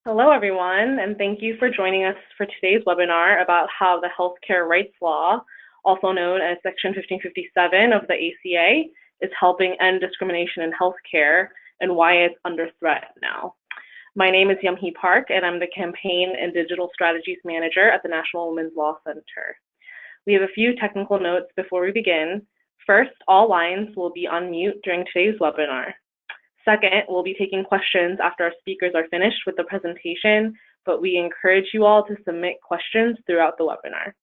Hello, everyone, and thank you for joining us for today's webinar about how the Healthcare Rights Law, also known as Section 1557 of the ACA, is helping end discrimination in healthcare and why it's under threat now. My name is Yamhee Park, and I'm the Campaign and Digital Strategies Manager at the National Women's Law Center. We have a few technical notes before we begin. First, all lines will be on mute during today's webinar. Second, we'll be taking questions after our speakers are finished with the presentation, but we encourage you all to submit questions throughout the webinar.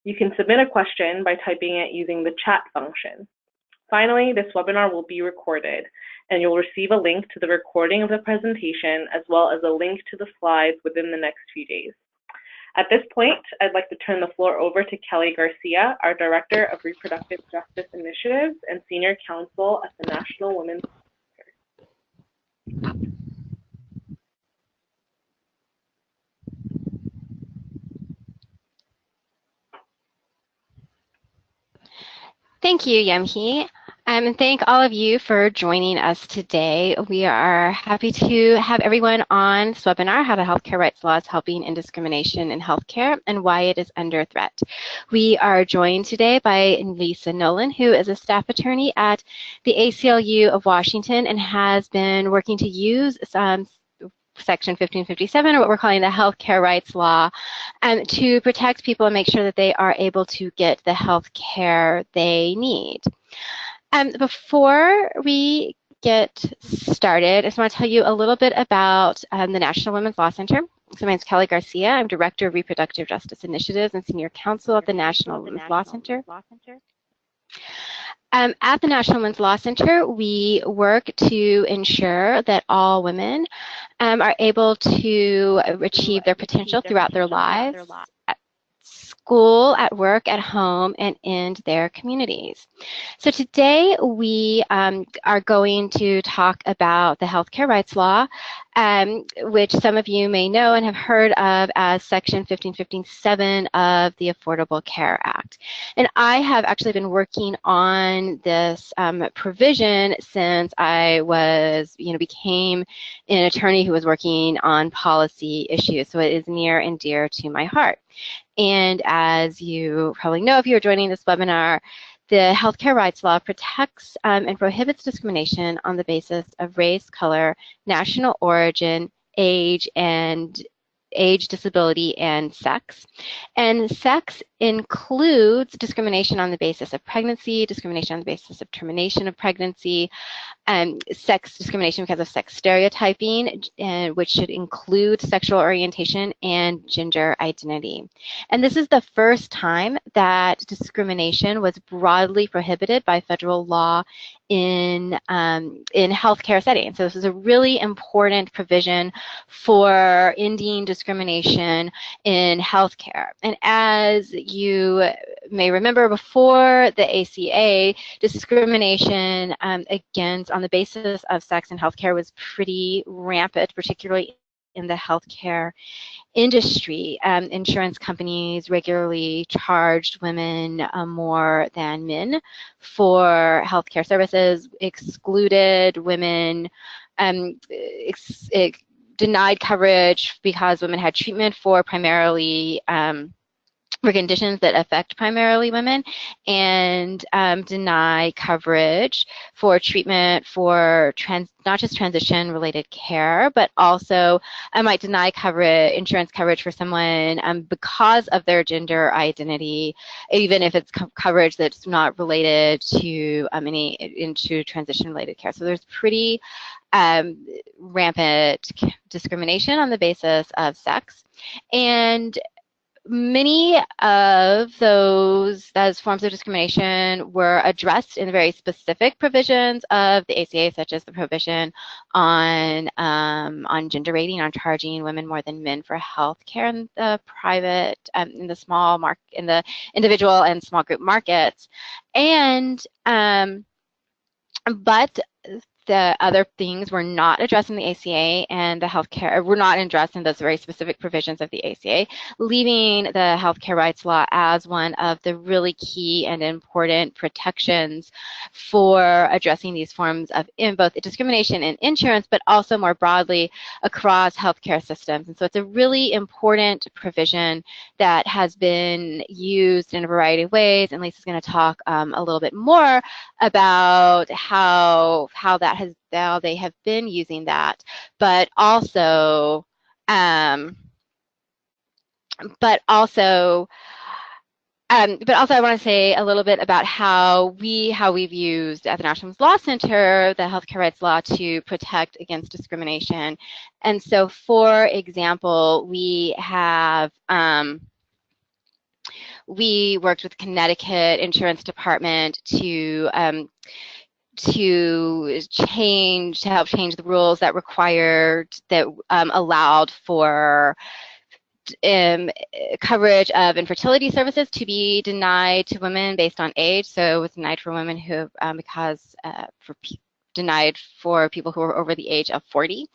You can submit a question by typing it using the chat function. Finally, this webinar will be recorded, and you'll receive a link to the recording of the presentation as well as a link to the slides within the next few days. At this point, I'd like to turn the floor over to Kelly Garcia, our Director of Reproductive Justice Initiatives and Senior Counsel at the National Women's Thank you, Yamhee, and thank all of you for joining us today. We are happy to have everyone on this webinar, How the Healthcare Rights Law is Helping in Discrimination in Healthcare and Why It is Under Threat. We are joined today by Lisa Nolan, who is a staff attorney at the ACLU of Washington and has been working to use Section 1557, or what we're calling the Healthcare Rights Law, to protect people and make sure that they are able to get the health care they need. Before we get started, I just want to tell you a little bit about the National Women's Law Center. So my name is Kelly Garcia. I'm Director of Reproductive Justice Initiatives and Senior Counsel at the National Women's Law Center. At the National Women's Law Center, we work to ensure that all women are able to achieve their potential throughout their lives, at school, at work, at home, and in their communities. So today we are going to talk about the Healthcare Rights Law, which some of you may know and have heard of as Section 1557 of the Affordable Care Act. And I have actually been working on this provision since I became an attorney who was working on policy issues. So it is near and dear to my heart. And as you probably know if you're joining this webinar, the Healthcare Rights Law protects and prohibits discrimination on the basis of race, color, national origin, age, disability, and sex. And sex includes discrimination on the basis of pregnancy, discrimination on the basis of termination of pregnancy, sex discrimination because of sex stereotyping, which should include sexual orientation and gender identity. And this is the first time that discrimination was broadly prohibited by federal law in healthcare settings. So this is a really important provision for ending discrimination in healthcare. And as you may remember, before the ACA, discrimination on the basis of sex in healthcare was pretty rampant, particularly in the healthcare industry. Insurance companies regularly charged women more than men for healthcare services, excluded women, denied coverage because women had treatment for primarily for conditions that affect primarily women, and deny coverage for treatment for not just transition-related care, but also might deny insurance coverage for someone because of their gender identity, even if it's coverage that's not related to into transition-related care. So there's pretty rampant discrimination on the basis of sex, and many of those forms of discrimination were addressed in very specific provisions of the ACA, such as the prohibition on gender rating, on charging women more than men for health care in the private, in the individual and small group markets. And but the other things were not addressed in the ACA, and the healthcare were not addressed in those very specific provisions of the ACA, leaving the healthcare rights law as one of the really key and important protections for addressing these forms of both discrimination in insurance, but also more broadly across healthcare systems. And so it's a really important provision that has been used in a variety of ways, and Lisa's going to talk a little bit more about how they have been using that, but also I want to say a little bit about how we've used at the National Women's Law Center the healthcare rights law to protect against discrimination. And so, for example, we worked with Connecticut Insurance Department to help change the rules that allowed for coverage of infertility services to be denied to women based on age. So it was denied for women who, denied for people who are over the age of 40,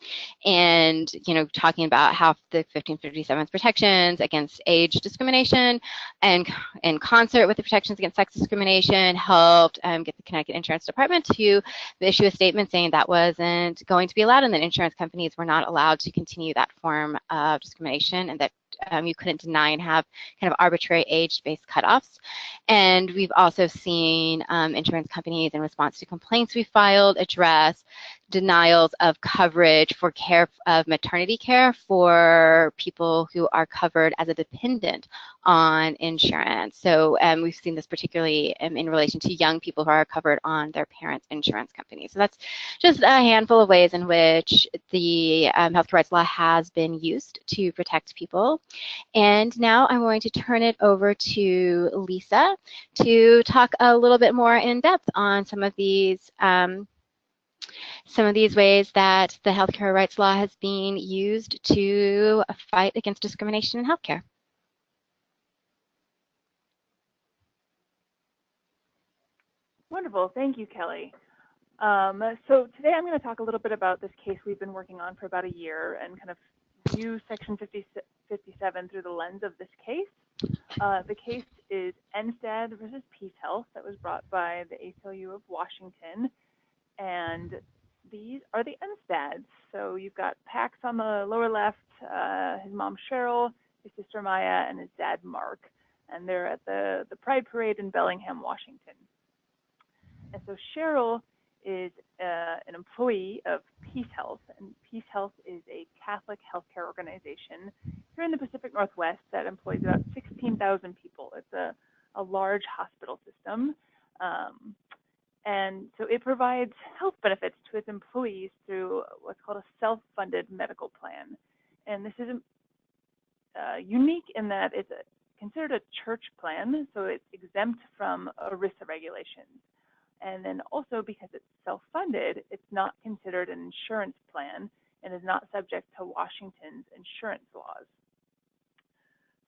and talking about how the 1557's protections against age discrimination and in concert with the protections against sex discrimination helped get the Connecticut Insurance Department to issue a statement saying that wasn't going to be allowed, and that insurance companies were not allowed to continue that form of discrimination, and that you couldn't deny and have kind of arbitrary age-based cutoffs. And we've also seen insurance companies, in response to complaints we filed, address denials of coverage for maternity care for people who are covered as a dependent on insurance. So we've seen this particularly in relation to young people who are covered on their parents' insurance company. So that's just a handful of ways in which the healthcare rights law has been used to protect people. And now I'm going to turn it over to Lisa to talk a little bit more in depth on some of these ways that the healthcare rights law has been used to fight against discrimination in healthcare. Wonderful. Thank you, Kelly. So today I'm going to talk a little bit about this case we've been working on for about a year and kind of view Section 57 through the lens of this case. The case is NSTAD versus Peace Health that was brought by the ACLU of Washington. And these are the NSTADs. So you've got Pax on the lower left, his mom Cheryl, his sister Maya, and his dad Mark. And they're at the Pride Parade in Bellingham, Washington. And so Cheryl is an employee of Peace Health, and Peace Health is a Catholic healthcare organization here in the Pacific Northwest that employs about 16,000 people. It's a large hospital system, and so it provides health benefits to its employees through what's called a self-funded medical plan. And this is unique in that it's considered a church plan, so it's exempt from ERISA regulations. And then also, because it's self-funded, it's not considered an insurance plan and is not subject to Washington's insurance laws.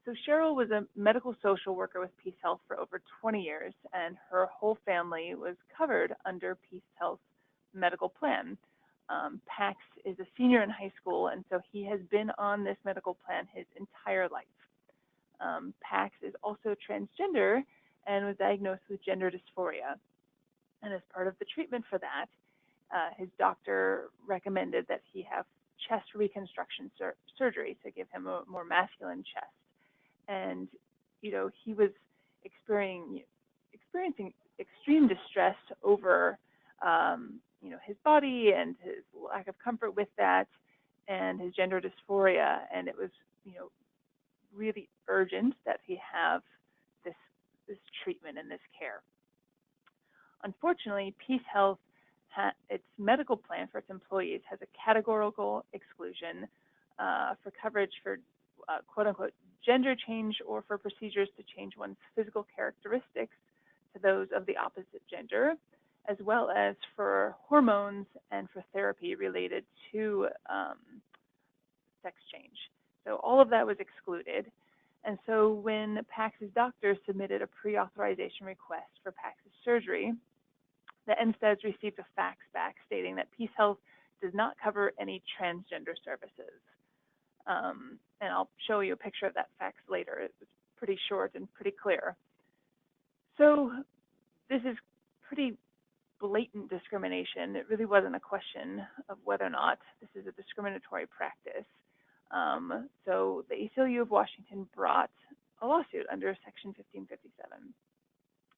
So Cheryl was a medical social worker with Peace Health for over 20 years, and her whole family was covered under Peace Health's medical plan. Pax is a senior in high school, and so he has been on this medical plan his entire life. Pax is also transgender and was diagnosed with gender dysphoria. And as part of the treatment for that, his doctor recommended that he have chest reconstruction surgery to give him a more masculine chest. And, he was experiencing extreme distress over, his body and his lack of comfort with that and his gender dysphoria. And it was, really urgent that he have this treatment and this care. Unfortunately, Peace Health, its medical plan for its employees, has a categorical exclusion for coverage for quote-unquote gender change or for procedures to change one's physical characteristics to those of the opposite gender, as well as for hormones and for therapy related to sex change. So all of that was excluded. And so when Pax's doctor submitted a pre-authorization request for Pax's surgery, the NSTEDS received a fax back stating that Peace Health does not cover any transgender services. And I'll show you a picture of that fax later. It was pretty short and pretty clear. So this is pretty blatant discrimination. It really wasn't a question of whether or not this is a discriminatory practice. So the ACLU of Washington brought a lawsuit under Section 1557.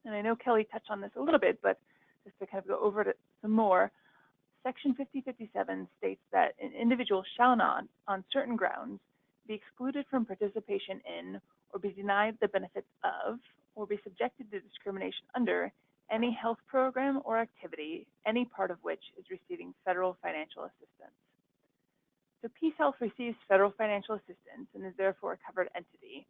And I know Kelly touched on this a little bit, but just to kind of go over it some more, Section 1557 states that an individual shall not, on certain grounds, be excluded from participation in or be denied the benefits of or be subjected to discrimination under any health program or activity, any part of which is receiving federal financial assistance. So Peace Health receives federal financial assistance and is therefore a covered entity.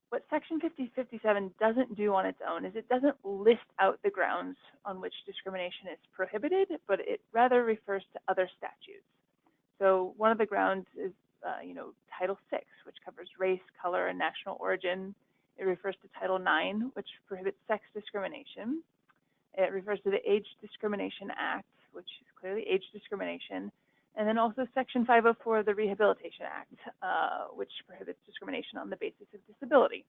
What Section 1557 doesn't do on its own is it doesn't list out the grounds on which discrimination is prohibited, but it rather refers to other statutes. So one of the grounds is, Title VI, which covers race, color, and national origin. It refers to Title IX, which prohibits sex discrimination. It refers to the Age Discrimination Act, which is clearly age discrimination. And then also Section 504 of the Rehabilitation Act, which prohibits discrimination on the basis of disability.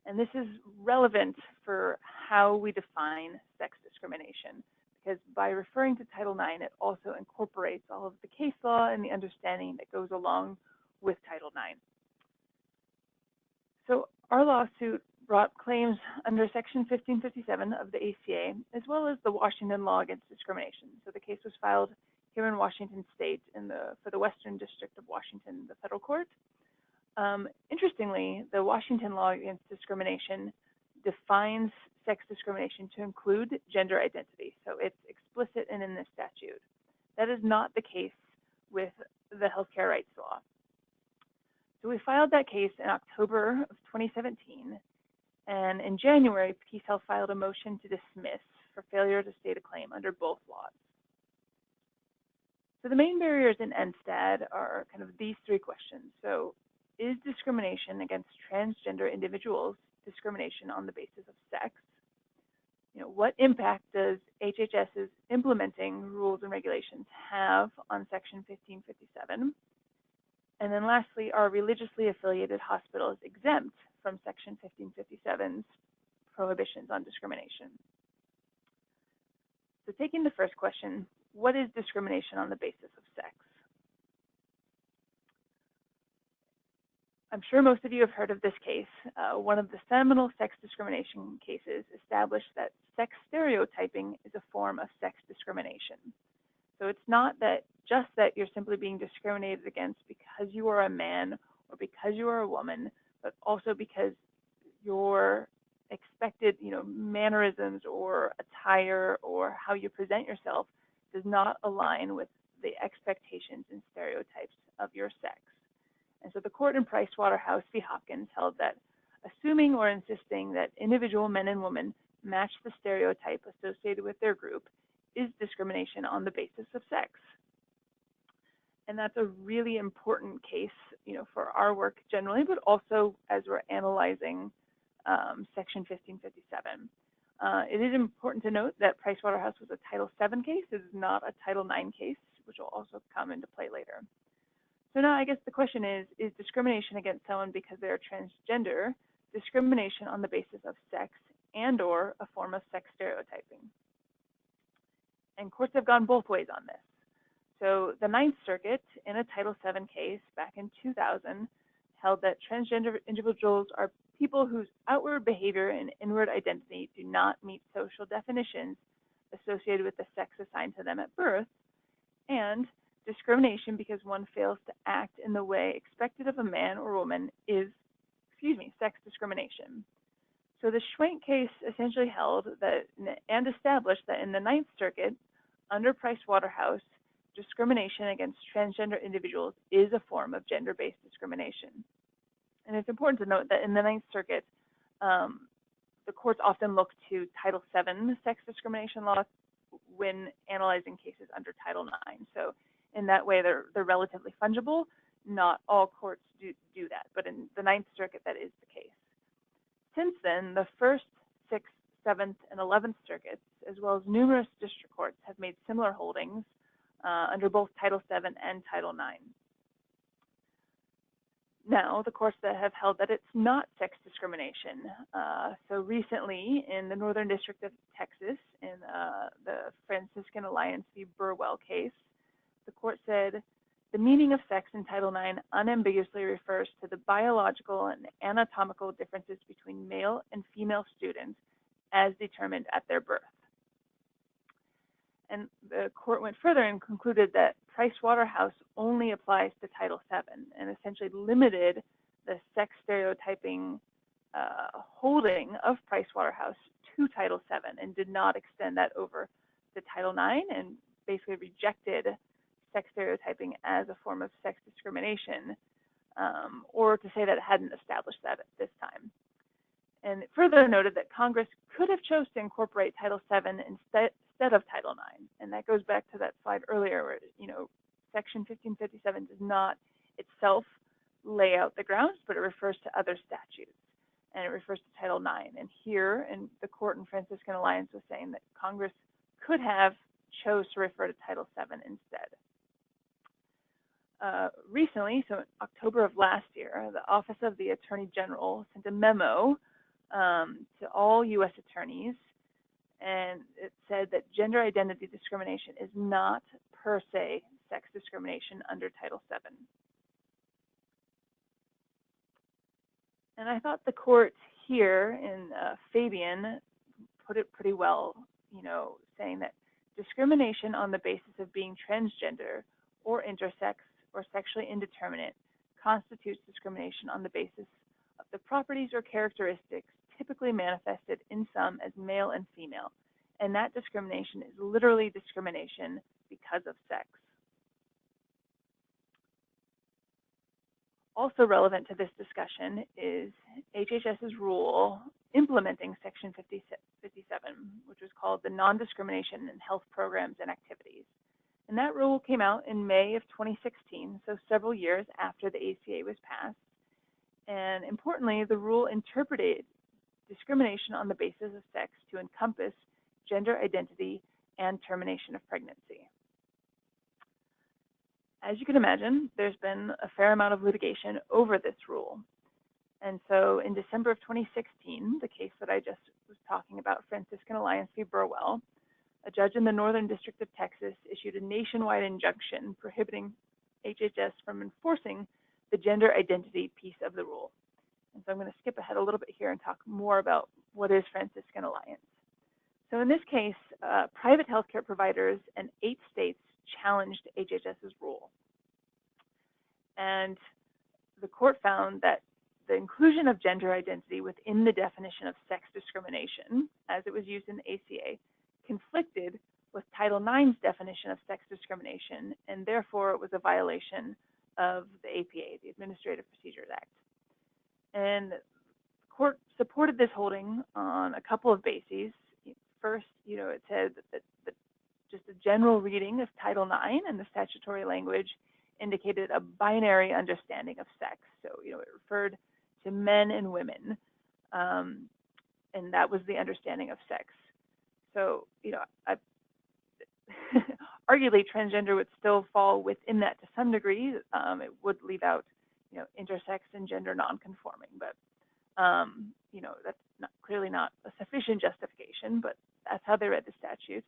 And this is relevant for how we define sex discrimination, because by referring to Title IX, it also incorporates all of the case law and the understanding that goes along with Title IX. So our lawsuit brought claims under Section 1557 of the ACA, as well as the Washington Law Against Discrimination. So the case was filed here in Washington State for the Western District of Washington, the federal court. Interestingly, the Washington Law Against Discrimination defines sex discrimination to include gender identity. So it's explicit and in this statute. That is not the case with the healthcare rights law. So we filed that case in October of 2017, and in January, Peace Health filed a motion to dismiss for failure to state a claim under both laws. So the main barriers in NSTAD are kind of these three questions. So is discrimination against transgender individuals discrimination on the basis of sex? What impact does HHS's implementing rules and regulations have on Section 1557? And then lastly, are religiously affiliated hospitals exempt from Section 1557's prohibitions on discrimination? So taking the first question, what is discrimination on the basis of sex? I'm sure most of you have heard of this case. One of the seminal sex discrimination cases established that sex stereotyping is a form of sex discrimination. So it's not that just that you're simply being discriminated against because you are a man or because you are a woman, but also because your expected, mannerisms or attire or how you present yourself does not align with the expectations and stereotypes of your sex. And so the court in Pricewaterhouse v. Hopkins held that assuming or insisting that individual men and women match the stereotype associated with their group is discrimination on the basis of sex. And that's a really important case, for our work generally, but also as we're analyzing Section 1557. It is important to note that Pricewaterhouse was a Title VII case. It is not a Title IX case, which will also come into play later. So now I guess the question is discrimination against someone because they're transgender discrimination on the basis of sex and or a form of sex stereotyping? And courts have gone both ways on this. So the Ninth Circuit, in a Title VII case back in 2000, held that transgender individuals are people whose outward behavior and inward identity do not meet social definitions associated with the sex assigned to them at birth, and discrimination because one fails to act in the way expected of a man or woman is, sex discrimination. So the Schwenk case essentially held that and established that in the Ninth Circuit, under Pricewaterhouse, discrimination against transgender individuals is a form of gender-based discrimination. And it's important to note that in the Ninth Circuit, the courts often look to Title VII sex discrimination law when analyzing cases under Title IX. So in that way, they're relatively fungible. Not all courts do that, but in the Ninth Circuit, that is the case. Since then, the first 6 7th, and 11th circuits, as well as numerous district courts, have made similar holdings under both Title VII and Title IX. Now, the courts that have held that it's not sex discrimination. So recently, in the Northern District of Texas, in the Franciscan Alliance v. Burwell case, the court said, the meaning of sex in Title IX unambiguously refers to the biological and anatomical differences between male and female students as determined at their birth. And the court went further and concluded that Price-Waterhouse only applies to Title VII and essentially limited the sex stereotyping holding of Price-Waterhouse to Title VII and did not extend that over to Title IX and basically rejected sex stereotyping as a form of sex discrimination, or to say that it hadn't established that at this time. And it further noted that Congress could have chose to incorporate Title VII instead of Title IX. And that goes back to that slide earlier where, Section 1557 does not itself lay out the grounds, but it refers to other statutes. And it refers to Title IX. And here, in the court in Franciscan Alliance was saying that Congress could have chose to refer to Title VII instead. Recently, so in October of last year, the Office of the Attorney General sent a memo to all U.S. attorneys, and it said that gender identity discrimination is not per se sex discrimination under Title VII. And I thought the court here in Fabian put it pretty well, saying that discrimination on the basis of being transgender or intersex or sexually indeterminate constitutes discrimination on the basis of the properties or characteristics typically manifested in some as male and female, and that discrimination is literally discrimination because of sex. Also relevant to this discussion is HHS's rule implementing Section 57, which was called the Non-Discrimination in Health Programs and Activities. And that rule came out in May of 2016, so several years after the ACA was passed. And importantly, the rule interpreted discrimination on the basis of sex to encompass gender identity and termination of pregnancy. As you can imagine, there's been a fair amount of litigation over this rule. And so in December of 2016, the case that I just was talking about, Franciscan Alliance v. Burwell, a judge in the Northern District of Texas issued a nationwide injunction prohibiting HHS from enforcing the gender identity piece of the rule. And so I'm going to skip ahead a little bit here and talk more about what is Franciscan Alliance. So in this case, private healthcare providers in 8 states challenged HHS's rule. And the court found that the inclusion of gender identity within the definition of sex discrimination, as it was used in the ACA, conflicted with Title IX's definition of sex discrimination, and therefore it was a violation of the APA, the Administrative Procedures Act. And the court supported this holding on a couple of bases. First, it said that just a general reading of Title IX and the statutory language indicated a binary understanding of sex. So, it referred to men and women, and that was the understanding of sex. So, arguably transgender would still fall within that to some degree. It would leave out, intersex and gender nonconforming, but that's clearly not a sufficient justification, but that's how they read the statute.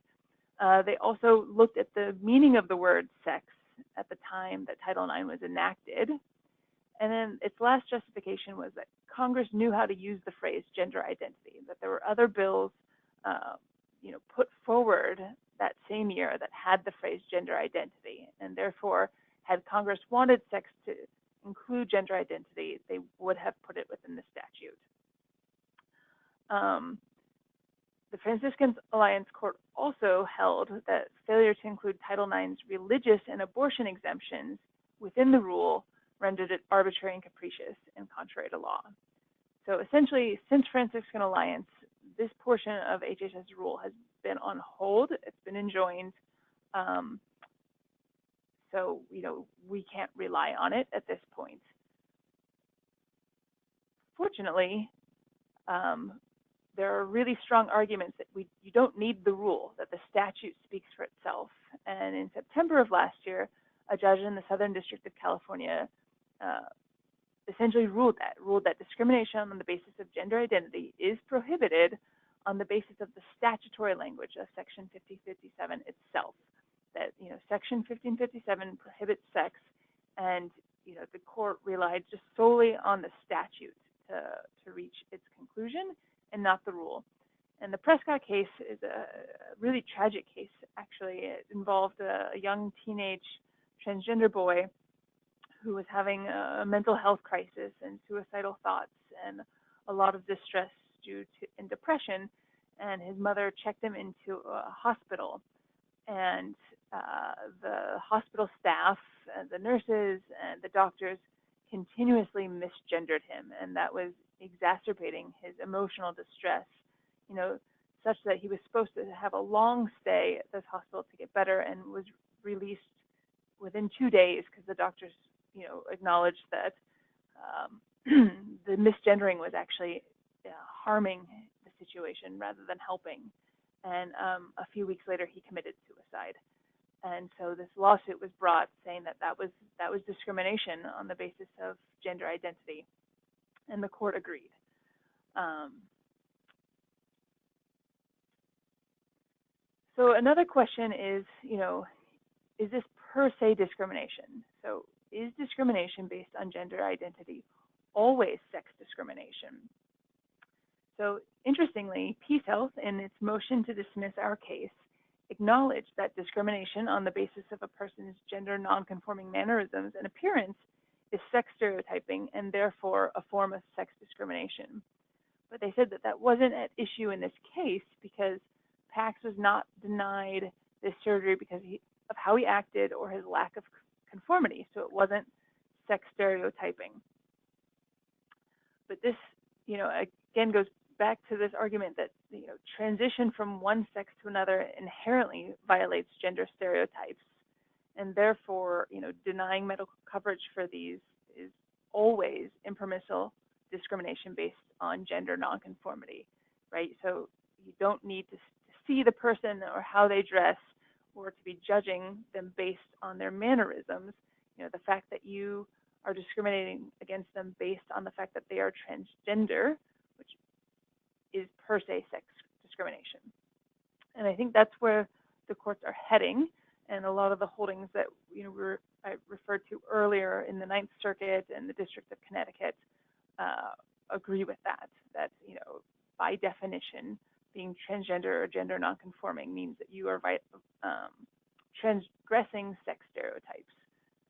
They also looked at the meaning of the word sex at the time that Title IX was enacted. And then its last justification was that Congress knew how to use the phrase gender identity, that there were other bills put forward that same year that had the phrase gender identity. And therefore, had Congress wanted sex to include gender identity, they would have put it within the statute. The Franciscan Alliance Court also held that failure to include Title IX's religious and abortion exemptions within the rule rendered it arbitrary and capricious and contrary to law. So essentially, since Franciscan Alliance, this portion of HHS rule has been on hold. It's been enjoined. So, we can't rely on it at this point. there are really strong arguments that you don't need the rule, that the statute speaks for itself. And in September of last year, a judge in the Southern District of California essentially ruled that discrimination on the basis of gender identity is prohibited on the basis of the statutory language of Section 1557 itself. That, Section 1557 prohibits sex, and the court relied just solely on the statute to reach its conclusion and not the rule. And the Prescott case is a really tragic case, actually. It involved a young teenage transgender boy who was having a mental health crisis and suicidal thoughts and a lot of distress and depression. And his mother checked him into a hospital. And the hospital staff, the nurses, and the doctors continuously misgendered him, and that was exacerbating his emotional distress, such that he was supposed to have a long stay at this hospital to get better, and was released within 2 days because the doctors, acknowledged that the misgendering was actually harming the situation rather than helping. And a few weeks later, he committed suicide. And so this lawsuit was brought saying that was discrimination on the basis of gender identity, and the court agreed. So another question is, is this per se discrimination? So is discrimination based on gender identity always sex discrimination? So interestingly, Peace Health, in its motion to dismiss our case, acknowledged that discrimination on the basis of a person's gender nonconforming mannerisms and appearance is sex stereotyping and therefore a form of sex discrimination. But they said that wasn't at issue in this case because Pax was not denied this surgery because of how he acted or his lack of conformity, so it wasn't sex stereotyping. But this, again goes back to this argument that transition from one sex to another inherently violates gender stereotypes, and therefore denying medical coverage for these is always impermissible discrimination based on gender nonconformity, right? So you don't need to see the person or how they dress or to be judging them based on their mannerisms. The fact that you are discriminating against them based on the fact that they are transgender, which is per se sex discrimination. And I think that's where the courts are heading, and a lot of the holdings that I referred to earlier in the Ninth Circuit and the District of Connecticut agree with that by definition, being transgender or gender nonconforming means that you are transgressing sex stereotypes,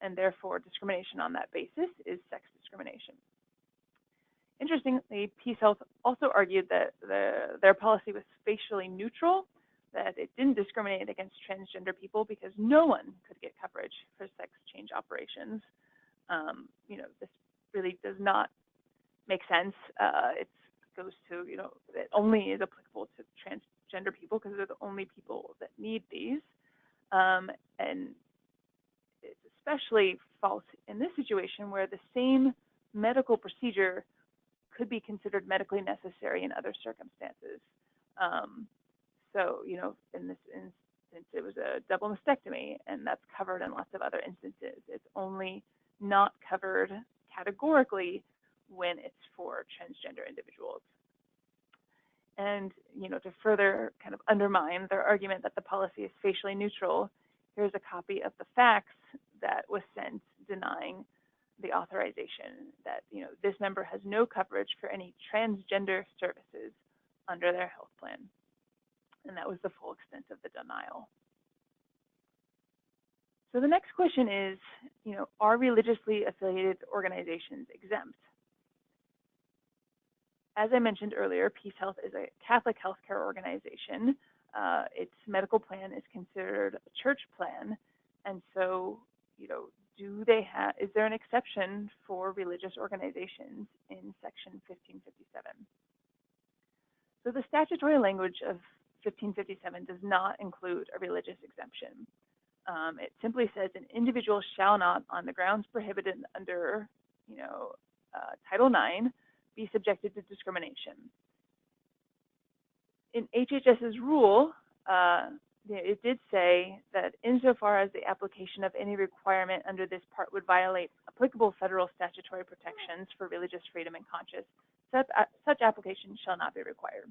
and therefore discrimination on that basis is sex discrimination. Interestingly, Peace Health also argued that their policy was facially neutral, that it didn't discriminate against transgender people because no one could get coverage for sex change operations. This really does not make sense. It goes to, it only is applicable to transgender people because they're the only people that need these. And it's especially false in this situation where the same medical procedure could be considered medically necessary in other circumstances. So, in this instance, it was a double mastectomy, and that's covered in lots of other instances. It's only not covered categorically when it's for transgender individuals. And, to further kind of undermine their argument that the policy is facially neutral, here's a copy of the fax that was sent denying the authorization that, this member has no coverage for any transgender services under their health plan. And that was the full extent of the denial. So the next question is, are religiously affiliated organizations exempt? As I mentioned earlier, Peace Health is a Catholic healthcare organization. Its medical plan is considered a church plan, and so, is there an exception for religious organizations in Section 1557? So the statutory language of 1557 does not include a religious exemption. It simply says an individual shall not, on the grounds prohibited under, Title IX, be subjected to discrimination. in HHS's rule, it did say that insofar as the application of any requirement under this part would violate applicable federal statutory protections for religious freedom and conscience, such application shall not be required.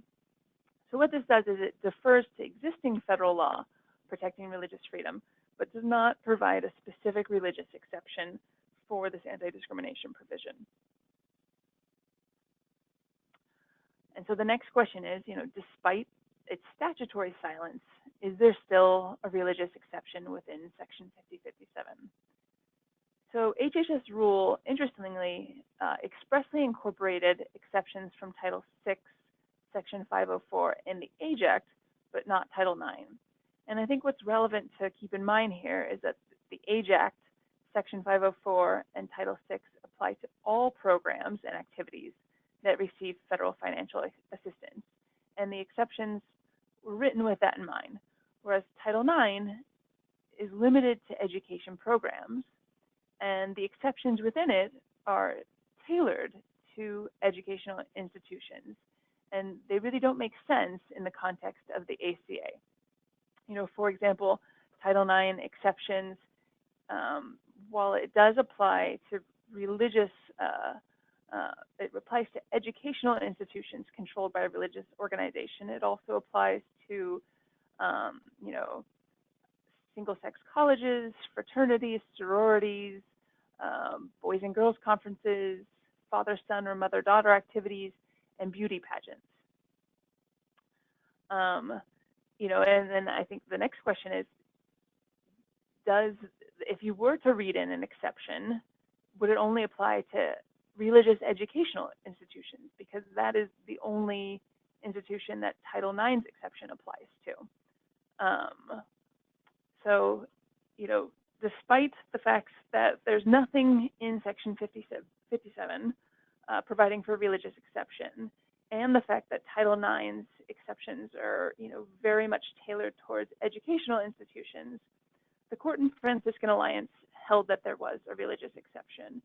So what this does is it defers to existing federal law protecting religious freedom, but does not provide a specific religious exception for this anti-discrimination provision. And so the next question is, despite its statutory silence, is there still a religious exception within Section 5057? So HHS Rule, interestingly, expressly incorporated exceptions from Title VI, Section 504, and the Age Act, but not Title IX. And I think what's relevant to keep in mind here is that the Age Act, Section 504, and Title VI apply to all programs and activities that receive federal financial assistance. And the exceptions were written with that in mind, whereas Title IX is limited to education programs, and the exceptions within it are tailored to educational institutions, and they really don't make sense in the context of the ACA. For example, Title IX exceptions, while it does apply to religious, it applies to educational institutions controlled by a religious organization. It also applies to, single-sex colleges, fraternities, sororities, boys and girls conferences, father-son or mother-daughter activities, and beauty pageants. And then I think the next question is, if you were to read in an exception, would it only apply to religious educational institutions? Because that is the only institution that Title IX's exception applies to. So, despite the fact that there's nothing in Section 57 providing for religious exception, and the fact that Title IX's exceptions are, very much tailored towards educational institutions, the court in Franciscan Alliance held that there was a religious exception.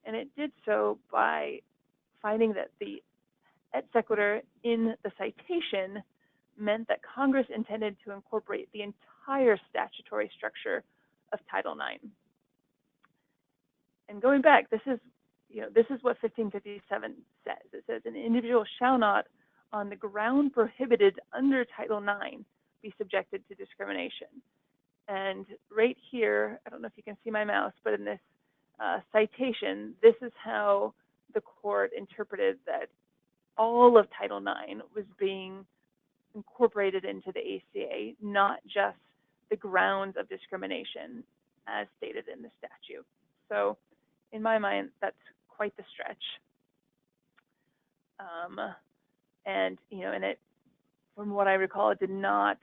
And it did so by finding that the et sequitur in the citation meant that Congress intended to incorporate the entire statutory structure of Title IX. And going back, this is what 1557 says. It says an individual shall not, on the ground prohibited under Title IX, be subjected to discrimination. And right here, I don't know if you can see my mouse, but in this citation, this is how the court interpreted that all of Title IX was being incorporated into the ACA, not just the grounds of discrimination as stated in the statute. So in my mind, that's quite the stretch. And it, from what I recall, it did not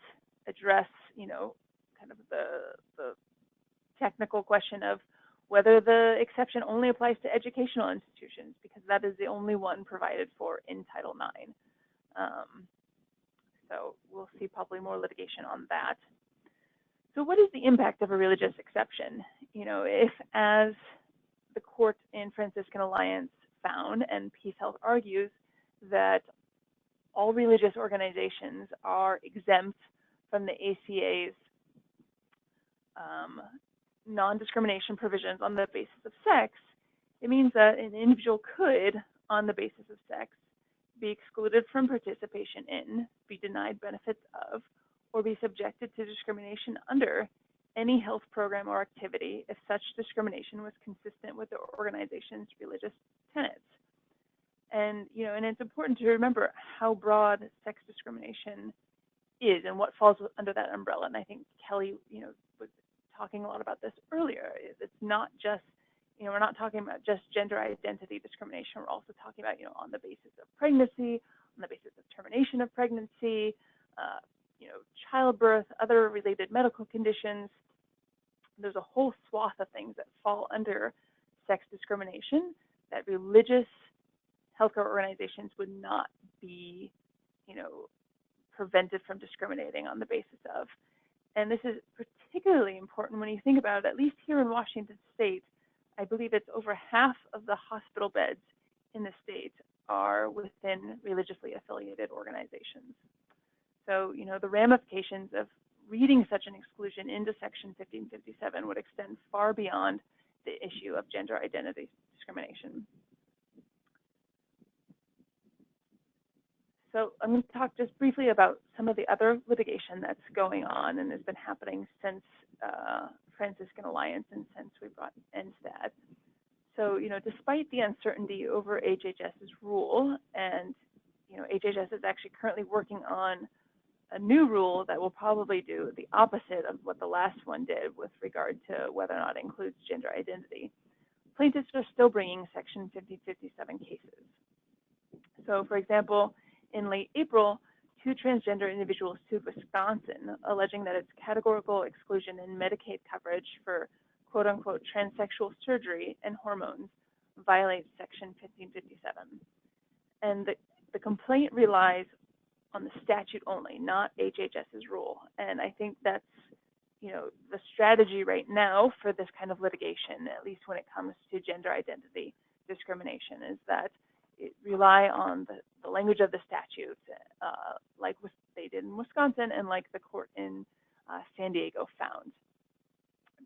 address, kind of the technical question of whether the exception only applies to educational institutions, because that is the only one provided for in Title IX. So we'll see probably more litigation on that. So what is the impact of a religious exception? If, as the court in Franciscan Alliance found, and Peace Health argues, that all religious organizations are exempt from the ACA's non-discrimination provisions on the basis of sex, it means that an individual could, on the basis of sex, be excluded from participation in, be denied benefits of, or be subjected to discrimination under any health program or activity if such discrimination was consistent with the organization's religious tenets. And, and it's important to remember how broad sex discrimination is and what falls under that umbrella. And I think Kelly, was talking a lot about this earlier. It's not just, we're not talking about just gender identity discrimination. We're also talking about, on the basis of pregnancy, on the basis of termination of pregnancy, childbirth, other related medical conditions. There's a whole swath of things that fall under sex discrimination that religious healthcare organizations would not be, prevented from discriminating on the basis of. And this is particularly important when you think about it. At least here in Washington State, I believe it's over half of the hospital beds in the state are within religiously affiliated organizations. So, you know, the ramifications of reading such an exclusion into Section 1557 would extend far beyond the issue of gender identity discrimination. So I'm going to talk just briefly about some of the other litigation that's going on and has been happening since Franciscan Alliance and since we brought NSTAD. So, you know, despite the uncertainty over HHS's rule, and, you know, HHS is actually currently working on a new rule that will probably do the opposite of what the last one did with regard to whether or not it includes gender identity, plaintiffs are still bringing Section 1557 cases. So, for example, in late April, 2 transgender individuals sued Wisconsin, alleging that its categorical exclusion in Medicaid coverage for quote-unquote transsexual surgery and hormones violates Section 1557. And the complaint relies on the statute only, not HHS's rule. And I think that's, you know, the strategy right now for this kind of litigation, at least when it comes to gender identity discrimination, is that it rely on the language of the statute, like they did in Wisconsin and like the court in San Diego found.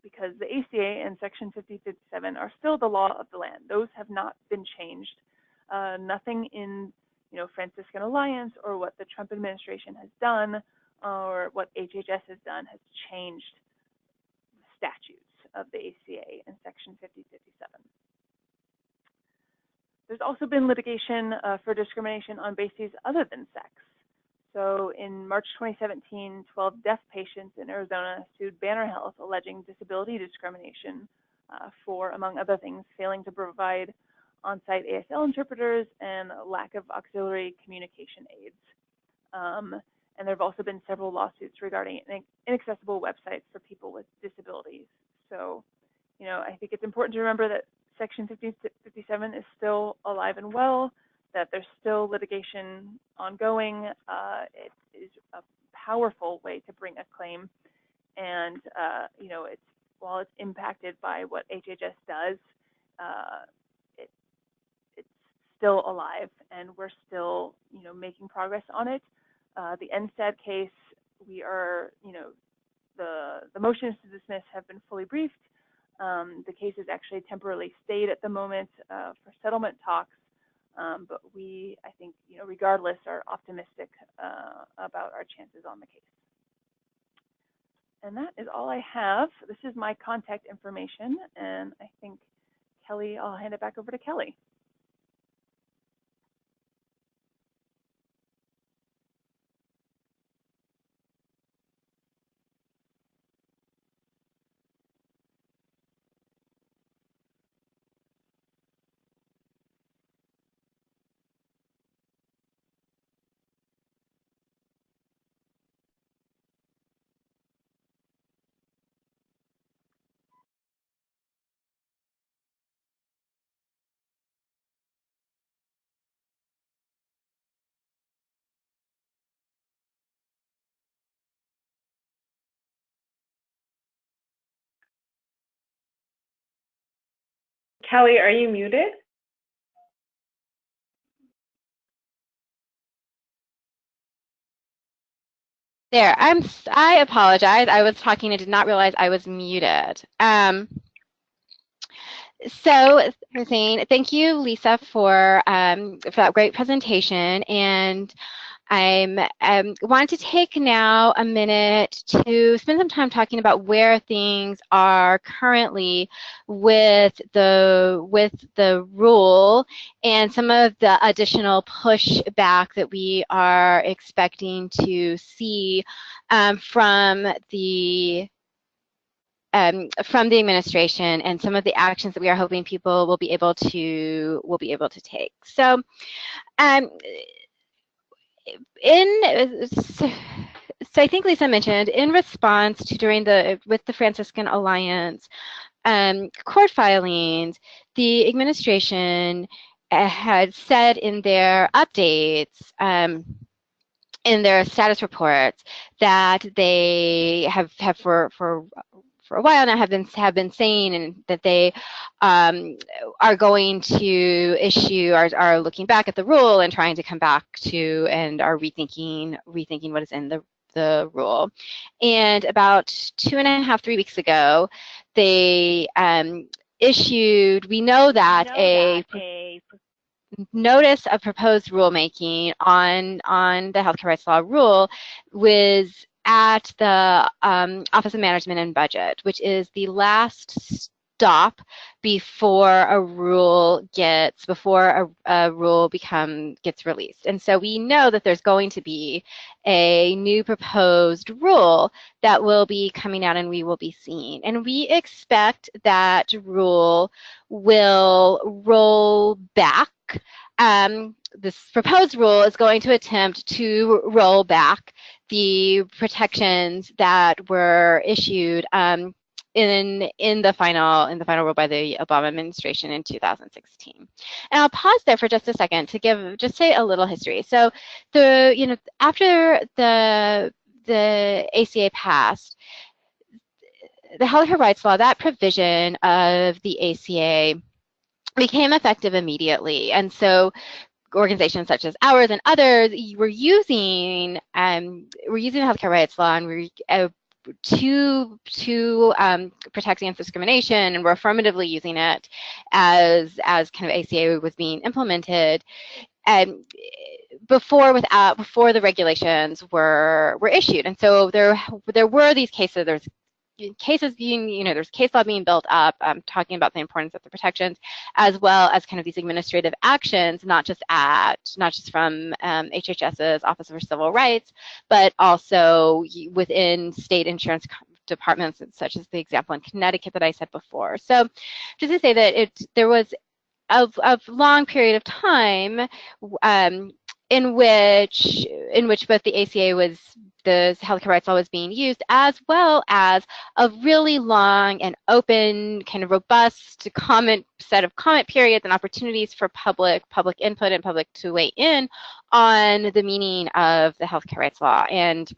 Because the ACA and Section 1557 are still the law of the land. Those have not been changed. Nothing in, you know, Franciscan Alliance or what the Trump administration has done or what HHS has done has changed the statutes of the ACA and Section 1557. There's also been litigation for discrimination on bases other than sex. So in March 2017, 12 deaf patients in Arizona sued Banner Health, alleging disability discrimination for, among other things, failing to provide on-site ASL interpreters and lack of auxiliary communication aids. And there have also been several lawsuits regarding an inaccessible website for people with disabilities. So, you know, I think it's important to remember that Section 1557 is still alive and well, that there's still litigation ongoing. It is a powerful way to bring a claim. And, you know, while it's impacted by what HHS does, it's still alive, and we're still, you know, making progress on it. The NSTAD case, we are, you know, the motions to dismiss have been fully briefed. The case is actually temporarily stayed at the moment for settlement talks, but we, I think, you know, regardless, are optimistic about our chances on the case. And that is all I have. This is my contact information, and I think, Kelly, I'll hand it back over to Kelly. Kelly, are you muted? There, I apologize. I was talking and did not realize I was muted. So, thank you, Lisa, for that great presentation. And I want to take now a minute to spend some time talking about where things are currently with the rule and some of the additional pushback that we are expecting to see from the administration and some of the actions that we are hoping people will be able to take. So, so I think Lisa mentioned in response to with the Franciscan Alliance court filings, the administration had said in their updates, in their status reports, that they have a while now have been saying, and that they are going to issue, are looking back at the rule and trying to come back to, and are rethinking what is in the rule. And about 2.5, 3 weeks ago, they issued, we know that a notice of proposed rulemaking on the healthcare rights law rule was at the Office of Management and Budget, which is the last stop before a rule gets released. And so we know that there's going to be a new proposed rule that will be coming out, and we will be seeing. And we expect that rule will roll back. This proposed rule is going to attempt to roll back the protections that were issued in the final rule by the Obama administration in 2016. And I'll pause there for just a second to say a little history. So after the ACA passed, the healthcare rights law, that provision of the ACA became effective immediately. And so organizations such as ours and others were using the healthcare rights law, and to protect against discrimination, and we're affirmatively using it as kind of ACA was being implemented, and before the regulations were issued. And so there were these cases. There's case law being built up, talking about the importance of the protections, as well as kind of these administrative actions, not just from HHS's Office for Civil Rights, but also within state insurance departments, such as the example in Connecticut that I said before. So just to say that there was a long period of time in which both the ACA the healthcare rights law was being used, as well as a really long and open, kind of robust set of comment periods and opportunities for public input and public to weigh in on the meaning of the healthcare rights law. And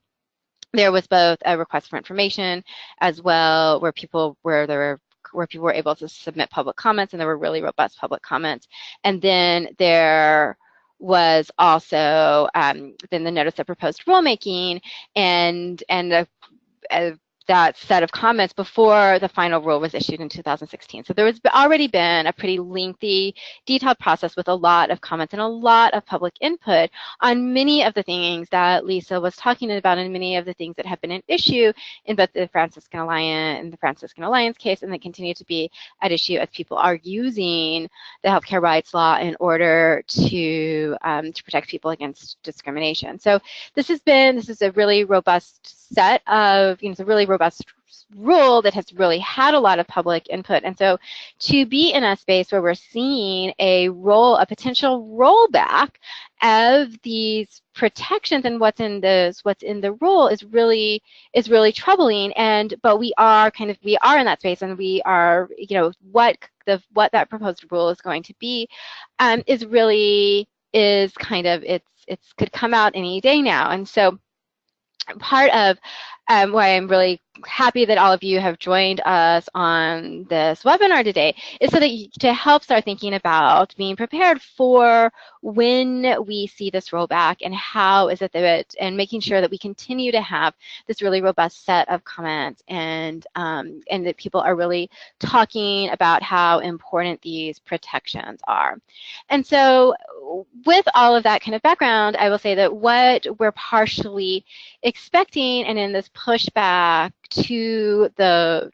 there was both a request for information as well, where people were able to submit public comments, and there were really robust public comments. And then there was also then the notice of proposed rulemaking and that set of comments before the final rule was issued in 2016. So there was already been a pretty lengthy, detailed process with a lot of comments and a lot of public input on many of the things that Lisa was talking about, and many of the things that have been an issue in both the Franciscan Alliance case, and that continue to be at issue as people are using the healthcare rights law in order to protect people against discrimination. So this is a really robust set of, it's a really robust rule that has really had a lot of public input. And so to be in a space where we're seeing a potential rollback of these protections and what's in the rule is really troubling. But we are in that space, and we are, what that proposed rule is going to be could come out any day now. And so part of why I'm really happy that all of you have joined us on this webinar today is so that to help start thinking about being prepared for when we see this rollback, and how is it and making sure that we continue to have this really robust set of comments, and that people are really talking about how important these protections are. And so with all of that kind of background, I will say that what we're partially expecting, and in this pushback to the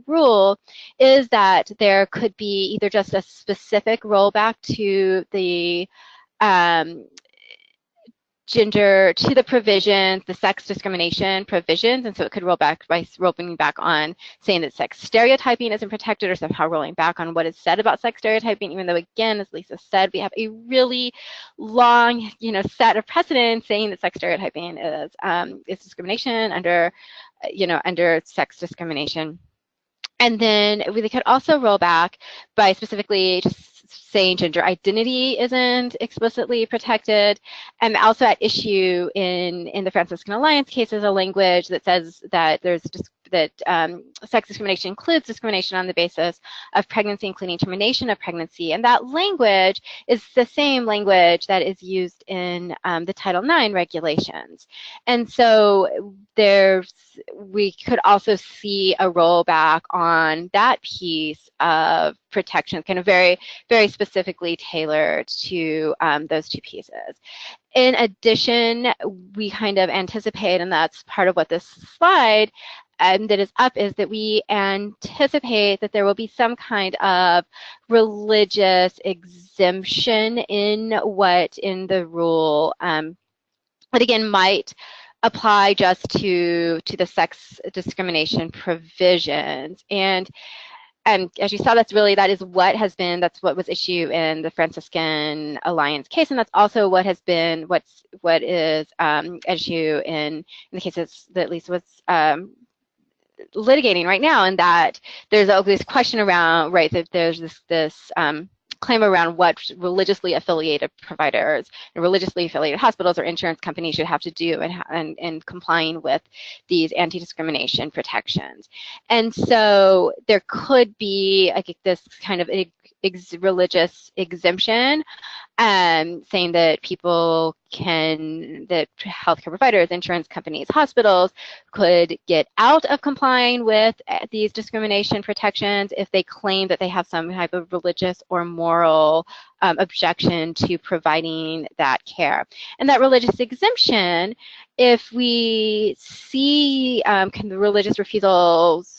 rule, is that there could be either just a specific rollback to the provisions, the sex discrimination provisions, and so it could roll back by rolling back on saying that sex stereotyping isn't protected, or somehow rolling back on what is said about sex stereotyping, even though, again, as Lisa said, we have a really long, set of precedents saying that sex stereotyping is discrimination under sex discrimination. And then they could also roll back by specifically just saying gender identity isn't explicitly protected, and also at issue in the Franciscan Alliance case is a language that says that sex discrimination includes discrimination on the basis of pregnancy, including termination of pregnancy. And that language is the same language that is used in the Title IX regulations. And so we could also see a rollback on that piece of protection, kind of very, very specifically tailored to those two pieces. In addition, we kind of anticipate, and that's part of what this slide that is up, is that we anticipate that there will be some kind of religious exemption in the rule, but again might apply just to the sex discrimination provisions. And as you saw, that is what was issued in the Franciscan Alliance case, and that's also what is issue in the cases that Lisa was litigating right now, and that there's this question around, right, that there's this claim around what religiously affiliated providers and religiously affiliated hospitals or insurance companies should have to do in complying with these anti-discrimination protections. And so there could be this kind of religious exemption, saying that that healthcare providers, insurance companies, hospitals could get out of complying with these discrimination protections if they claim that they have some type of religious or moral objection to providing that care. And that religious exemption, if we see kind of religious refusals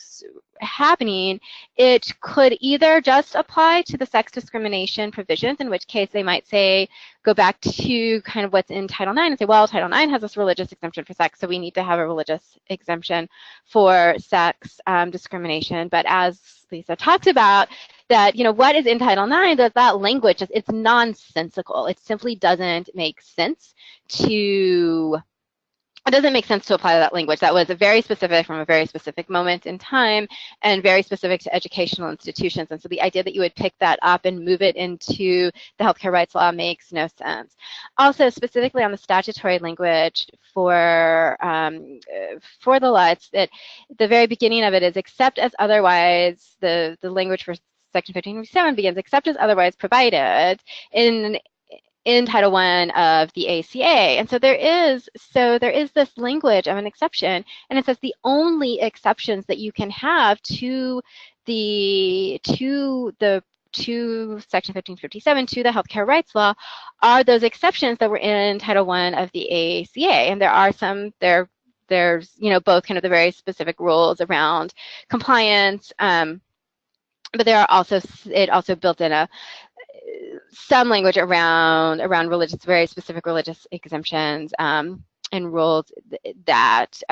happening, it could either just apply to the sex discrimination provisions, in which case they might say, go back to kind of what's in Title IX and say, well, Title IX has this religious exemption for sex, so we need to have a religious exemption for sex discrimination. But as Lisa talked about, that, what is in Title IX, that language, it's nonsensical. It simply doesn't make sense to apply that language. That was from a very specific moment in time and very specific to educational institutions. And so the idea that you would pick that up and move it into the healthcare rights law makes no sense. Also, specifically on the statutory language for the law, it's that the very beginning of it is except as otherwise, the language for Section 1557 begins, except as otherwise provided in Title I of the ACA. And so there is this language of an exception, and it says the only exceptions that you can have to Section 1557, to the healthcare rights law, are those exceptions that were in Title I of the ACA. And there are there's both kind of the very specific rules around compliance, but there are it also built in some language around very specific religious exemptions and rules that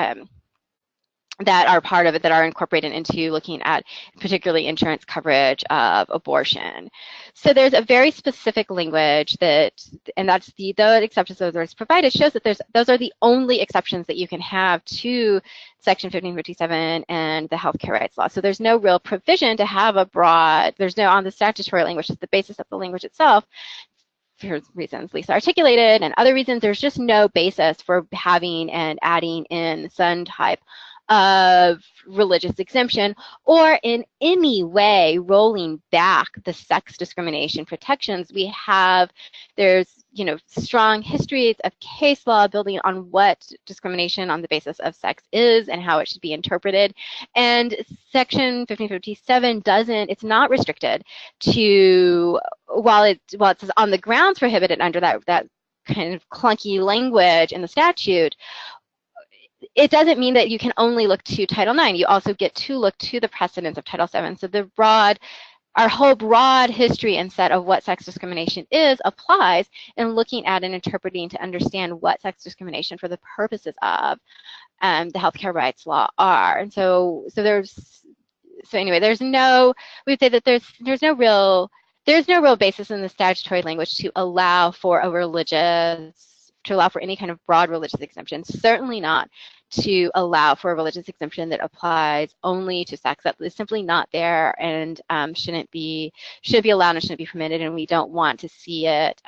are part of it, that are incorporated into looking at particularly insurance coverage of abortion. So there's a very specific language the exceptions that are provided shows that those are the only exceptions that you can have to Section 1557 and the healthcare rights law. So there's no real provision to have on the statutory language, the basis of the language itself, for reasons Lisa articulated and other reasons, there's just no basis for having and adding in some type of religious exemption, or in any way rolling back the sex discrimination protections. There's strong histories of case law building on what discrimination on the basis of sex is and how it should be interpreted. And Section 1557 it's not restricted to, while it's on the grounds prohibited under that kind of clunky language in the statute, it doesn't mean that you can only look to Title IX. You also get to look to the precedents of Title VII. So our whole broad history and set of what sex discrimination applies in looking at and interpreting to understand what sex discrimination for the purposes of the healthcare rights law are. And we'd say that there's no real basis in the statutory language to allow for any kind of broad religious exemption, certainly not to allow for a religious exemption that applies only to sex. That is simply not there, and should be allowed and shouldn't be permitted, and we don't want to see it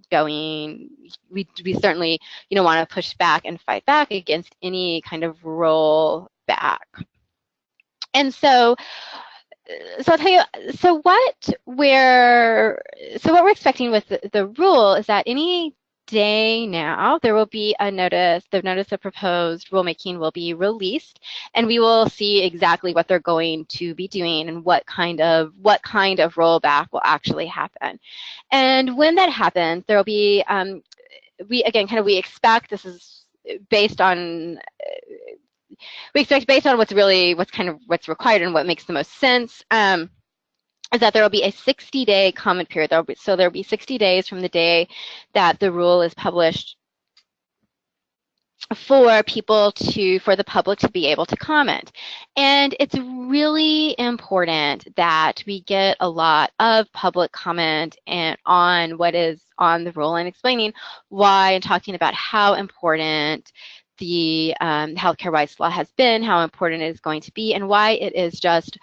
going. We certainly want to push back and fight back against any kind of roll back. And so I'll tell you, what we're expecting with the rule is that any day now there will be a notice, the notice of proposed rulemaking will be released, and we will see exactly what they're going to be doing and what kind of rollback will actually happen. And when that happens, there will be, we expect, this is based on, based on what's required and what makes the most sense, is that there will be a 60-day comment period. There will be 60 days from the day that the rule is published for the public to be able to comment. And it's really important that we get a lot of public comment on what is on the rule, and explaining why, and talking about how important the healthcare rights law has been, how important it is going to be, and why it is just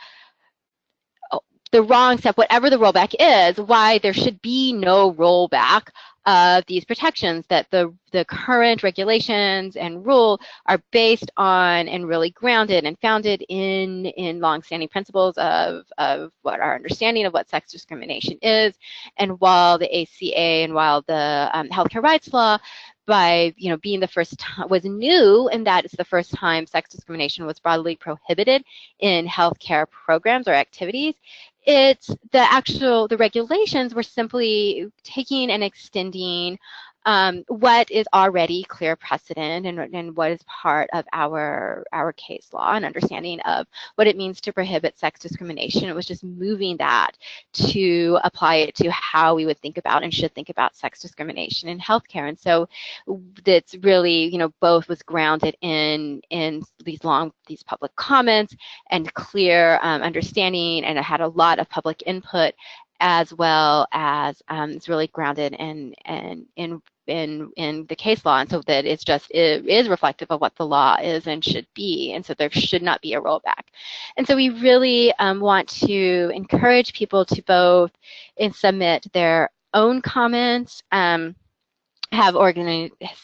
the wrong step, whatever the rollback is, why there should be no rollback of these protections, that the current regulations and rule are based on and really grounded and founded in longstanding principles of what our understanding of what sex discrimination is. And while the ACA and while the healthcare rights law, by being the first time, was new in that it's the first time sex discrimination was broadly prohibited in healthcare programs or activities, the regulations were simply taking and extending what is already clear precedent and what is part of our case law and understanding of what it means to prohibit sex discrimination. It was just moving that to apply it to how we would think about and should think about sex discrimination in healthcare. And so that's really, both was grounded in these public comments and clear understanding, and it had a lot of public input, as well as it's really grounded in the case law, and so that it is reflective of what the law is and should be, and so there should not be a rollback. And so we really want to encourage people to both submit their own comments,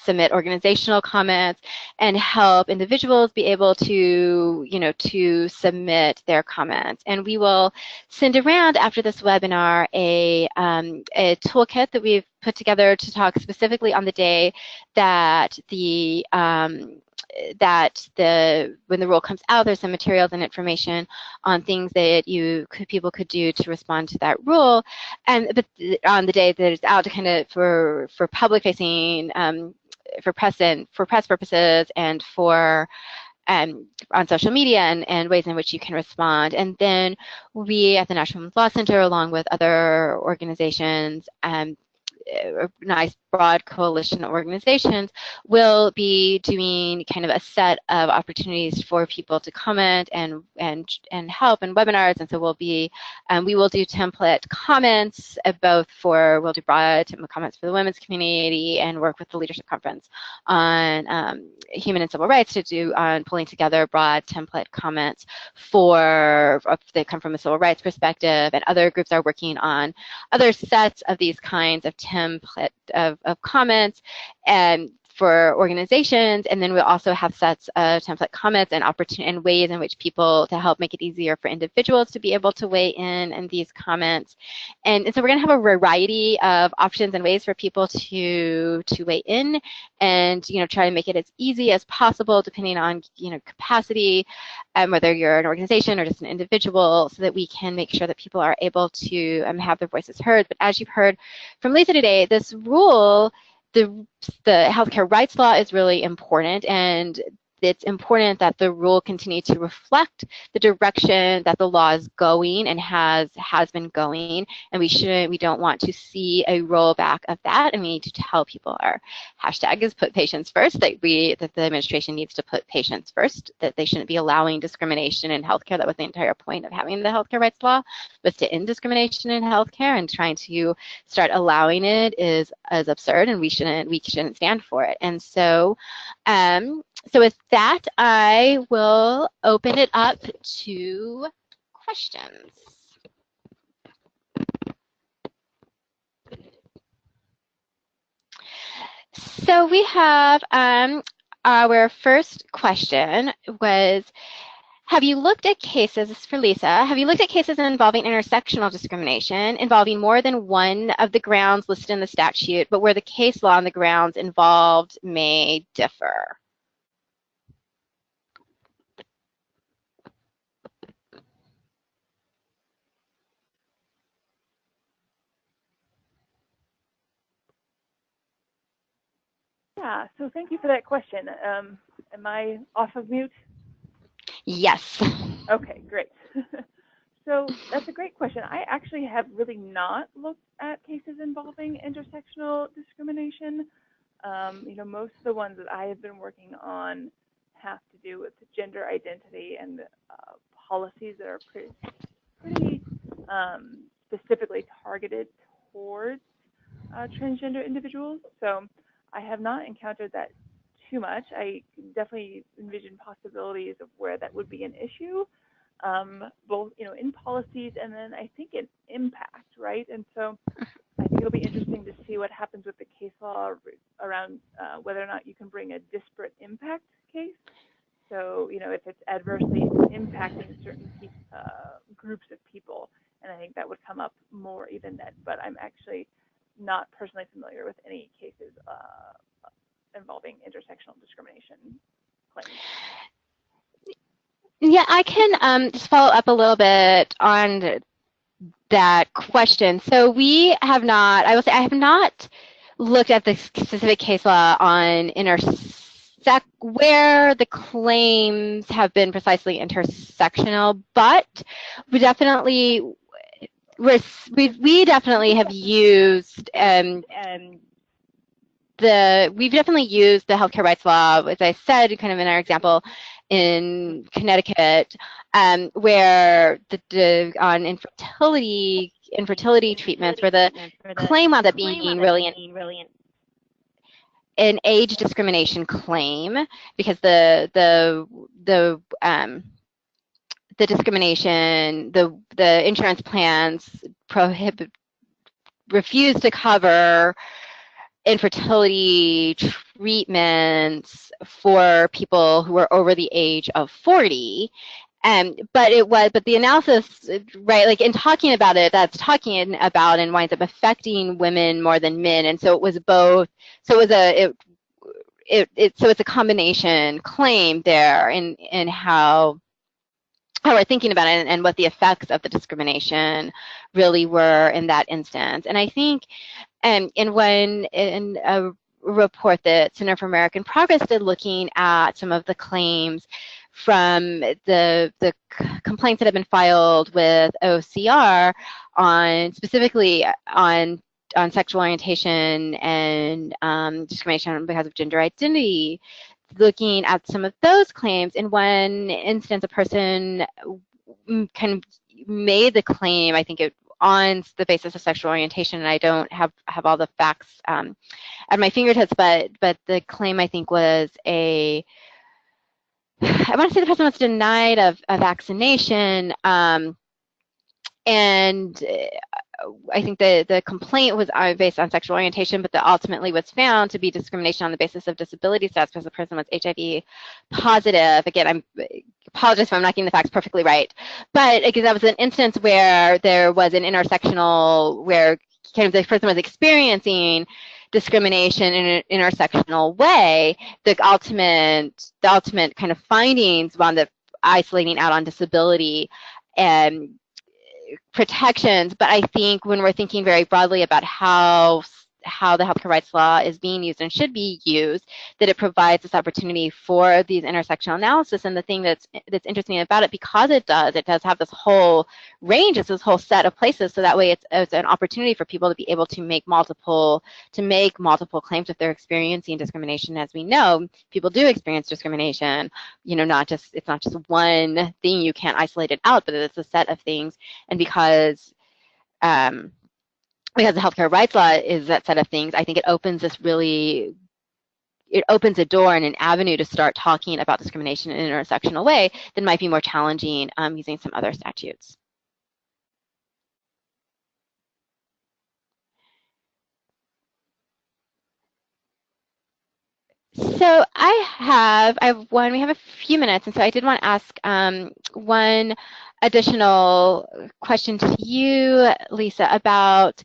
submit organizational comments, and help individuals be able to, to submit their comments. And we will send around after this webinar a toolkit that we've put together to talk specifically on the day that when the rule comes out, there's some materials and information on things that people could do to respond to that rule, but on the day that it's out, to kind of for public facing, for press purposes, and for on social media, and ways in which you can respond. And then we at the National Women's Law Center, along with other organizations, a nice broad coalition of organizations, will be doing kind of a set of opportunities for people to comment and help in webinars. And so we will do template comments, we'll do broad template comments for the women's community, and work with the Leadership Conference on human and civil rights on pulling together broad template comments that come from a civil rights perspective. And other groups are working on other sets of these kinds of template of comments and for organizations. And then we'll also have sets of template comments and ways in which to help make it easier for individuals to be able to weigh in these comments. And so we're going to have a variety of options and ways for people to weigh in, and try to make it as easy as possible, depending on capacity, whether you're an organization or just an individual, so that we can make sure that people are able to have their voices heard. But as you've heard from Lisa today, this rule, the healthcare rights law, is really important, and it's important that the rule continue to reflect the direction that the law is going and has been going, and we don't want to see a rollback of that, and we need to tell people our hashtag is put patients first, that the administration needs to put patients first, that they shouldn't be allowing discrimination in healthcare. That was the entire point of having the healthcare rights law, was to end discrimination in healthcare, and trying to start allowing it is absurd, and we shouldn't stand for it. And so so with that, I will open it up to questions. So we have our first question was, Have you looked at cases, this is for Lisa, have you looked at cases involving intersectional discrimination involving more than one of the grounds listed in the statute, but where the case law on the grounds involved may differ? Yeah, so thank you for that question. Am I off of mute? Yes. Okay, great. So that's a great question. I actually have really not looked at cases involving intersectional discrimination. Most of the ones that I have been working on have to do with gender identity and policies that are pretty specifically targeted towards transgender individuals. So I have not encountered that too much. I definitely envision possibilities of where that would be an issue, both in policies and then I think in impact, right? And so I think it'll be interesting to see what happens with the case law around whether or not you can bring a disparate impact case. So if it's adversely impacting certain groups of people, and I think that would come up more even then. But I'm actually not personally familiar with any cases involving intersectional discrimination claims. Yeah, I can just follow up a little bit on that question. So we have not, I will say I have not looked at the specific case law on where the claims have been precisely intersectional, but we definitely have used we've definitely used the healthcare rights law, as I said, kind of in our example in Connecticut, where on infertility treatments, where the claim wound up being really an age discrimination claim, because the discrimination, the insurance plans refuse to cover infertility treatments for people who are over the age of 40. But the analysis, right, like in talking about it, that's talking about and winds up affecting women more than men. And so it was both, so it's a combination claim there in how we're thinking about it and what the effects of the discrimination really were in that instance. And I think in a report that Center for American Progress did, looking at some of the claims from the complaints that have been filed with OCR specifically on sexual orientation and discrimination because of gender identity, looking at some of those claims. In one instance, a person kind of made the claim, I think on the basis of sexual orientation, and I don't have all the facts at my fingertips, but the claim, I think, was I want to say the person was denied of a vaccination, and I think the complaint was based on sexual orientation, but that ultimately was found to be discrimination on the basis of disability status because the person was HIV positive. Again, I apologize if I'm not getting the facts perfectly right, but again, that was an instance where there was an intersectional, where kind of the person was experiencing discrimination in an intersectional way. The ultimate kind of findings wound up isolating out on disability and protections, but I think when we're thinking very broadly about how the healthcare rights law is being used and should be used, that it provides this opportunity for these intersectional analysis. And the thing that's interesting about it, because it does have this whole range, it's this whole set of places, so that way it's an opportunity for people to be able to make multiple claims if they're experiencing discrimination. As we know, people do experience discrimination, it's not just one thing, you can't isolate it out, but it's a set of things. And because the healthcare rights law is that set of things, I think it opens a door and an avenue to start talking about discrimination in an intersectional way that might be more challenging using some other statutes. So I have one, we have a few minutes, and so I did want to ask one additional question to you, Lisa, about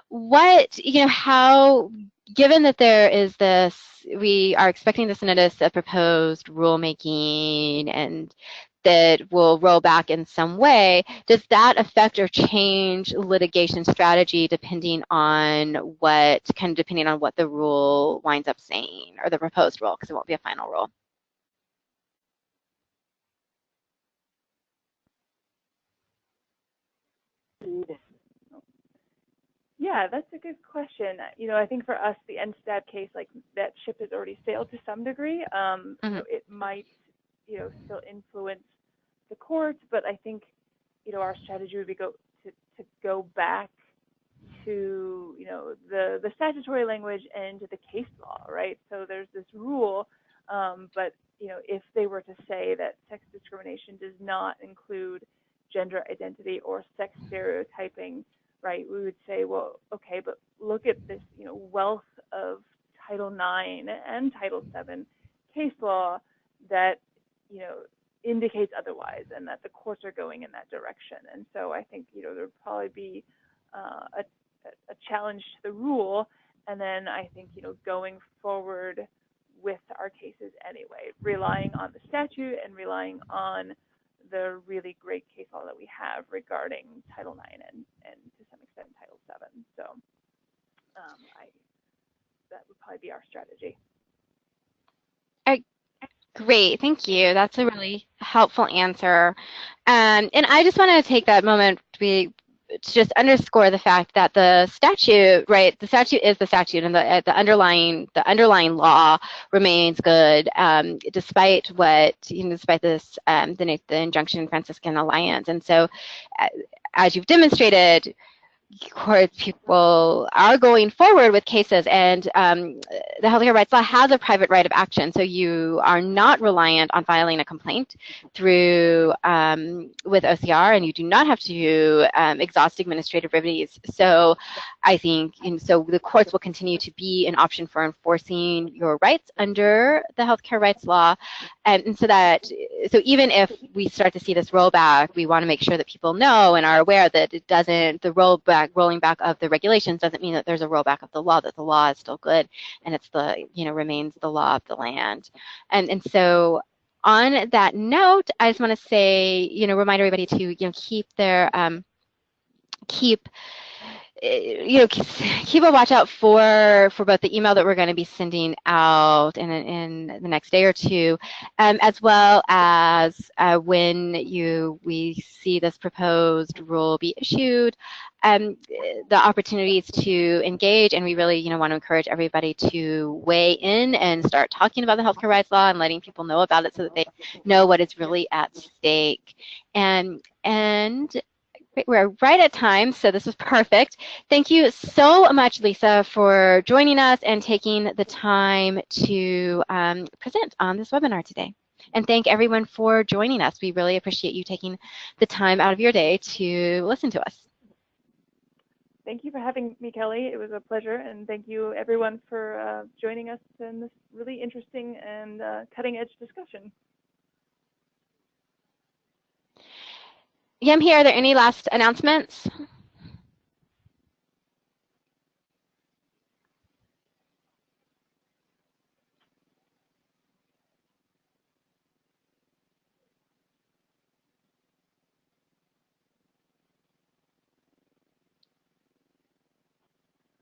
what, how, given that there is this, we are expecting this notice of proposed rulemaking and that will roll back in some way, does that affect or change litigation strategy depending on what the rule winds up saying, or the proposed rule, because it won't be a final rule? Yeah, that's a good question. I think for us, the NSTAB case, like that ship has already sailed to some degree. It might, still influence the courts, but I think, our strategy would be to go back to, the statutory language and to the case law, right? So there's this rule, but, if they were to say that sex discrimination does not include gender identity or sex stereotyping, right, we would say, well, okay, but look at this, wealth of Title IX and Title VII case law that, indicates otherwise, and that the courts are going in that direction. And so I think, there would probably be a challenge to the rule, and then I think, going forward with our cases anyway, relying on the statute and relying on the really great case law that we have regarding Title IX and to some extent Title VII. So that would probably be our strategy. Great, thank you. That's a really helpful answer. And I just want to take that moment to just underscore the fact that the statute, right? The statute is the statute, and the underlying law remains good, despite what, despite this the injunction Franciscan Alliance. And so, as you've demonstrated, court people are going forward with cases, and the healthcare rights law has a private right of action, so you are not reliant on filing a complaint through with OCR, and you do not have to exhaust administrative remedies. So I think, so the courts will continue to be an option for enforcing your rights under the healthcare rights law, and so even if we start to see this rollback, we want to make sure that people know and are aware that it doesn't, the rolling back of the regulations doesn't mean that there's a rollback of the law, that the law is still good and it's the, remains the law of the land. And so on that note, I just want to say, remind everybody to, keep their, keep a watch out for both the email that we're going to be sending out in the next day or two, as well as when we see this proposed rule be issued, the opportunities to engage. And we really want to encourage everybody to weigh in and start talking about the healthcare rights law and letting people know about it so that they know what is really at stake. And we're right at time, so this was perfect. Thank you so much, Lisa, for joining us and taking the time to present on this webinar today. And thank everyone for joining us. We really appreciate you taking the time out of your day to listen to us. Thank you for having me, Kelly. It was a pleasure, and thank you everyone for joining us in this really interesting and cutting-edge discussion. Yam, here, are there any last announcements?